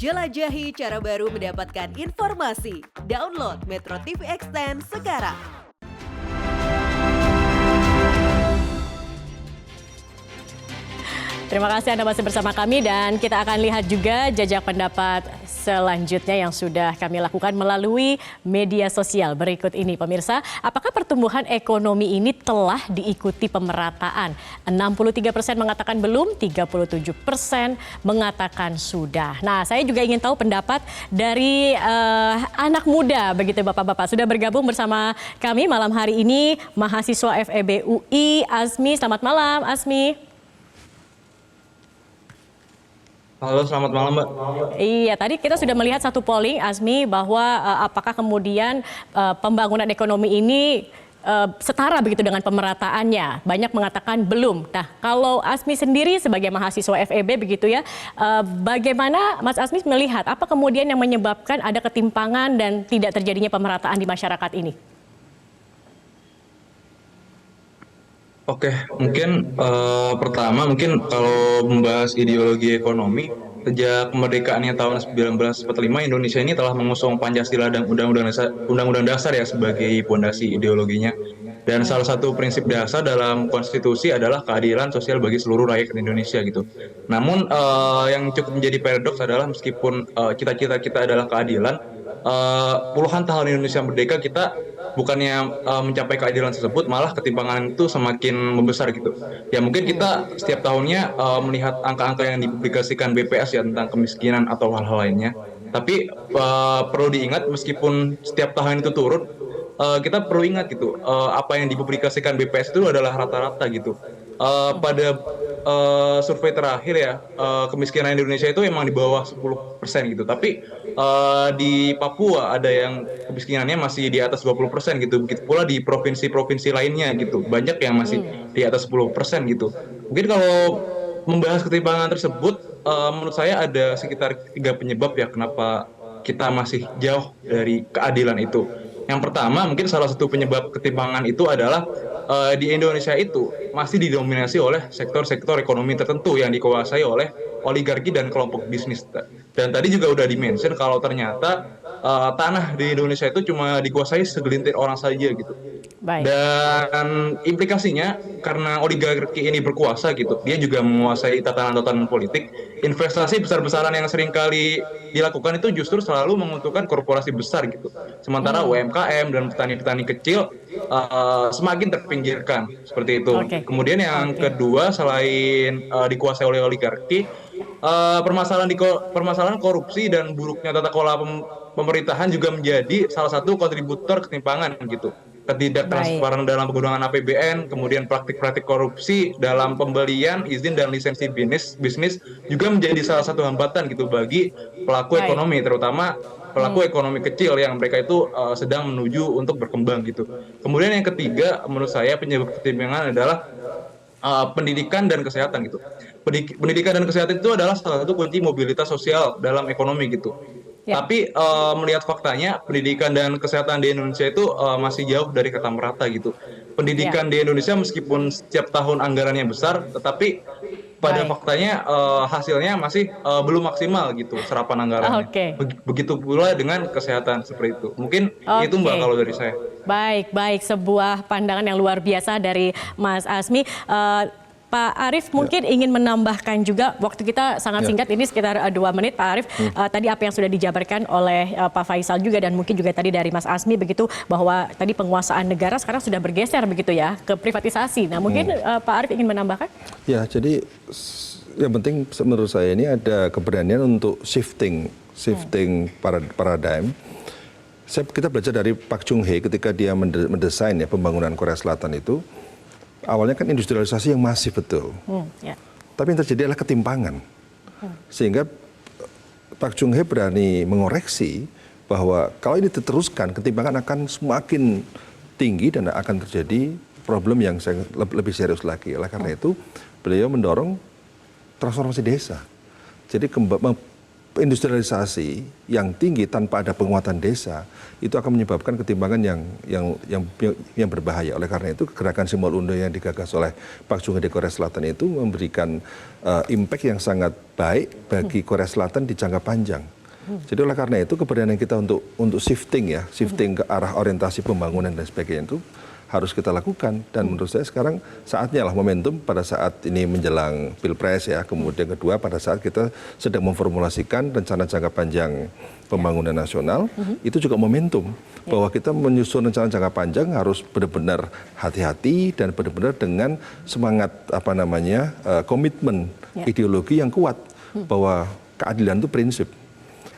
Jelajahi cara baru mendapatkan informasi. Download Metro TV Extend sekarang. Terima kasih Anda masih bersama kami dan kita akan lihat juga jajak pendapat selanjutnya yang sudah kami lakukan melalui media sosial berikut ini pemirsa. Apakah pertumbuhan ekonomi ini telah diikuti pemerataan? 63% mengatakan belum, 37% mengatakan sudah. Nah, saya juga ingin tahu pendapat dari anak muda begitu Bapak-bapak. Sudah bergabung bersama kami malam hari ini mahasiswa FEB UI Azmi. Selamat malam Azmi. Halo, selamat malam, Mbak. Iya, tadi kita sudah melihat satu polling, Azmi, bahwa apakah kemudian pembangunan ekonomi ini setara begitu dengan pemerataannya. Banyak mengatakan belum. Nah, kalau Azmi sendiri sebagai mahasiswa FEB begitu ya, bagaimana Mas Azmi melihat apa kemudian yang menyebabkan ada ketimpangan dan tidak terjadinya pemerataan di masyarakat ini? Oke, mungkin pertama mungkin kalau membahas ideologi ekonomi, sejak kemerdekaannya tahun 1945 Indonesia ini telah mengusung Pancasila dan Undang-Undang Dasar ya sebagai pondasi ideologinya. Dan salah satu prinsip dasar dalam konstitusi adalah keadilan sosial bagi seluruh rakyat Indonesia gitu. Namun yang cukup menjadi paradoks adalah meskipun cita-cita kita adalah keadilan, puluhan tahun Indonesia merdeka kita bukannya mencapai keadilan tersebut, malah ketimpangan itu semakin membesar gitu. Ya mungkin kita setiap tahunnya melihat angka-angka yang dipublikasikan BPS ya tentang kemiskinan atau hal-hal lainnya. Tapi perlu diingat meskipun setiap tahun itu turun, kita perlu ingat gitu, apa yang dipublikasikan BPS itu adalah rata-rata gitu. Pada survei terakhir ya, kemiskinan Indonesia itu emang di bawah 10% gitu. Tapi di Papua ada yang kemiskinannya masih di atas 20% gitu. Begitu pula di provinsi-provinsi lainnya gitu. Banyak yang masih di atas 10% gitu. Mungkin kalau membahas ketimpangan tersebut, menurut saya ada sekitar 3 penyebab ya kenapa kita masih jauh dari keadilan itu. Yang pertama, mungkin salah satu penyebab ketimpangan itu adalah di Indonesia itu masih didominasi oleh sektor-sektor ekonomi tertentu yang dikuasai oleh oligarki dan kelompok bisnis. Dan tadi juga udah di-mention kalau ternyata tanah di Indonesia itu cuma dikuasai segelintir orang saja gitu. Baik. Dan implikasinya karena oligarki ini berkuasa gitu, dia juga menguasai tatanan-tatanan politik. Investasi besar-besaran yang seringkali dilakukan itu justru selalu menguntungkan korporasi besar gitu. Sementara UMKM dan petani-petani kecil semakin terpinggirkan seperti itu. Oke. Kemudian yang kedua, selain dikuasai oleh oligarki, permasalahan korupsi dan buruknya tata kelola pemerintahan juga menjadi salah satu kontributor ketimpangan gitu. Ketidaktransparan dalam penggunaan APBN, kemudian praktik-praktik korupsi dalam pembelian, izin dan lisensi bisnis juga menjadi salah satu hambatan gitu bagi pelaku ekonomi, terutama pelaku ekonomi kecil yang mereka itu sedang menuju untuk berkembang gitu. Kemudian yang ketiga, menurut saya penyebab ketimpangan adalah pendidikan dan kesehatan gitu. Pendidikan dan kesehatan itu adalah salah satu kunci mobilitas sosial dalam ekonomi gitu. Ya. Tapi melihat faktanya pendidikan dan kesehatan di Indonesia itu masih jauh dari kata merata gitu. Pendidikan di Indonesia meskipun setiap tahun anggarannya besar, tetapi pada faktanya hasilnya masih belum maksimal gitu serapan anggarannya. Begitu pula dengan kesehatan seperti itu. Mungkin itu Mbak kalau dari saya. Baik, sebuah pandangan yang luar biasa dari Mas Azmi. Pak Arief mungkin ingin menambahkan juga, waktu kita sangat singkat ini sekitar 2 menit Pak Arief. Tadi apa yang sudah dijabarkan oleh Pak Faisal juga dan mungkin juga tadi dari Mas Azmi begitu, bahwa tadi penguasaan negara sekarang sudah bergeser begitu ya ke privatisasi. Nah mungkin Pak Arief ingin menambahkan? Ya, jadi yang penting menurut saya ini ada keberanian untuk shifting paradigm. Kita belajar dari Pak Chung Hee ketika dia mendesain ya pembangunan Korea Selatan itu. Awalnya kan industrialisasi yang masif betul, tapi yang terjadi adalah ketimpangan. Sehingga Pak Chung Hee berani mengoreksi bahwa kalau ini diteruskan, ketimpangan akan semakin tinggi dan akan terjadi problem yang lebih serius lagi. Oleh karena itu, beliau mendorong transformasi desa. Jadi industrialisasi yang tinggi tanpa ada penguatan desa itu akan menyebabkan ketimpangan yang berbahaya. Oleh karena itu gerakan Simbol Undo yang digagas oleh Pak Chung Hee di Korea Selatan itu memberikan impact yang sangat baik bagi Korea Selatan di jangka panjang. Jadi oleh karena itu keberanian kita untuk shifting ke arah orientasi pembangunan dan sebagainya itu harus kita lakukan, dan menurut saya sekarang saatnya lah momentum pada saat ini menjelang Pilpres ya, kemudian kedua pada saat kita sedang memformulasikan rencana jangka panjang pembangunan nasional, itu juga momentum bahwa kita menyusun rencana jangka panjang harus benar-benar hati-hati dan benar-benar dengan semangat komitmen ideologi yang kuat bahwa keadilan itu prinsip,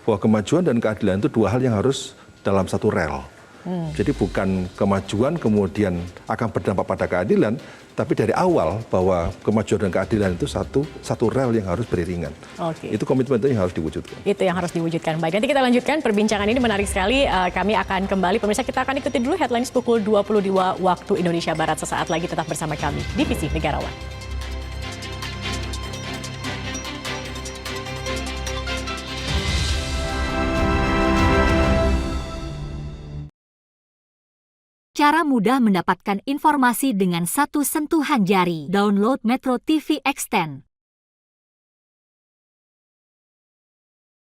bahwa kemajuan dan keadilan itu dua hal yang harus dalam satu rel. Jadi bukan kemajuan kemudian akan berdampak pada keadilan, tapi dari awal bahwa kemajuan dan keadilan itu satu rel yang harus beriringan. Itu komitmen itu yang harus diwujudkan. Itu yang harus diwujudkan. Baik, nanti kita lanjutkan perbincangan ini, menarik sekali. Kami akan kembali, pemirsa, kita akan ikuti dulu headlines pukul 22 waktu Indonesia Barat. Sesaat lagi tetap bersama kami, Divisi Negarawan. Cara mudah mendapatkan informasi dengan satu sentuhan jari. Download Metro TV Extend.